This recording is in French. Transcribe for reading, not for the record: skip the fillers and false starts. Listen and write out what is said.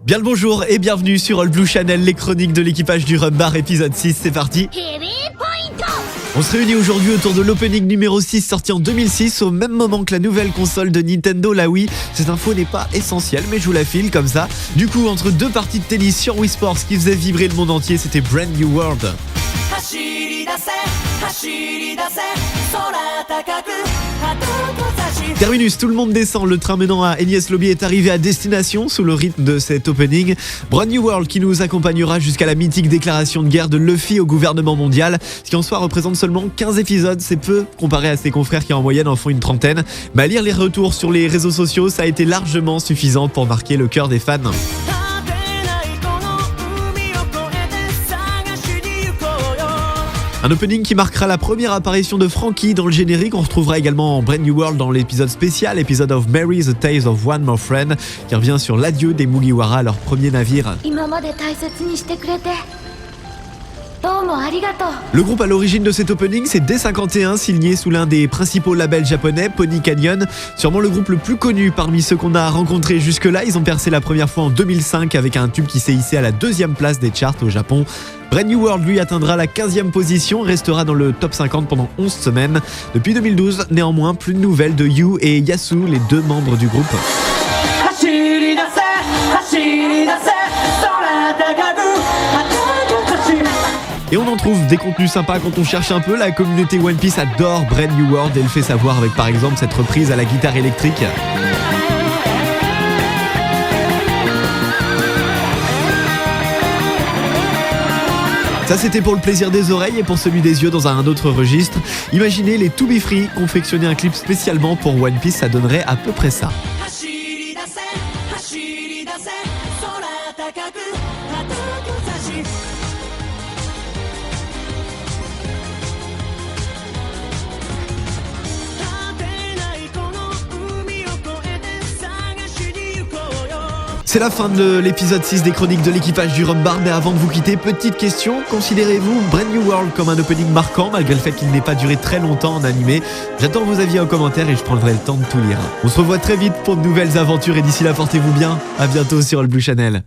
Bien le bonjour et bienvenue sur All Blue Channel, les chroniques de l'équipage du Rumbar épisode 6, c'est parti. On se réunit aujourd'hui autour de l'opening numéro 6 sorti en 2006 au même moment que la nouvelle console de Nintendo, la Wii. Cette info n'est pas essentielle mais je vous la file comme ça. Du coup, entre deux parties de tennis sur Wii Sports qui faisaient vibrer le monde entier, c'était Brand New World. Terminus, tout le monde descend, le train menant à Enies Lobby est arrivé à destination sous le rythme de cet opening. Brand New World qui nous accompagnera jusqu'à la mythique déclaration de guerre de Luffy au gouvernement mondial, ce qui en soi représente seulement 15 épisodes, c'est peu comparé à ses confrères qui en moyenne en font une trentaine. Mais à lire les retours sur les réseaux sociaux, ça a été largement suffisant pour marquer le cœur des fans. Un opening qui marquera la première apparition de Franky dans le générique. On retrouvera également Brand New World dans l'épisode spécial, Episode of Mary, The Tales of One More Friend, qui revient sur l'adieu des Mugiwara à leur premier navire. Le groupe à l'origine de cet opening, c'est D51, signé sous l'un des principaux labels japonais, Pony Canyon. Sûrement le groupe le plus connu parmi ceux qu'on a rencontrés jusque-là. Ils ont percé la première fois en 2005 avec un tube qui s'est hissé à la 2e place des charts au Japon. Brand New World, lui, atteindra la 15e position, restera dans le top 50 pendant 11 semaines. Depuis 2012, néanmoins, plus de nouvelles de Yu et Yasu, les deux membres du groupe. Et on en trouve des contenus sympas quand on cherche un peu. La communauté One Piece adore Brand New World et le fait savoir avec par exemple cette reprise à la guitare électrique. Ça c'était pour le plaisir des oreilles et pour celui des yeux dans un autre registre. Imaginez les To Be Free confectionner un clip spécialement pour One Piece, ça donnerait à peu près ça. C'est la fin de l'épisode 6 des chroniques de l'équipage du Rumbar, mais avant de vous quitter, petite question, considérez-vous Brand New World comme un opening marquant malgré le fait qu'il n'ait pas duré très longtemps en animé? J'attends vos avis en commentaire et je prendrai le temps de tout lire. On se revoit très vite pour de nouvelles aventures et d'ici là portez-vous bien, à bientôt sur All Blue Channel.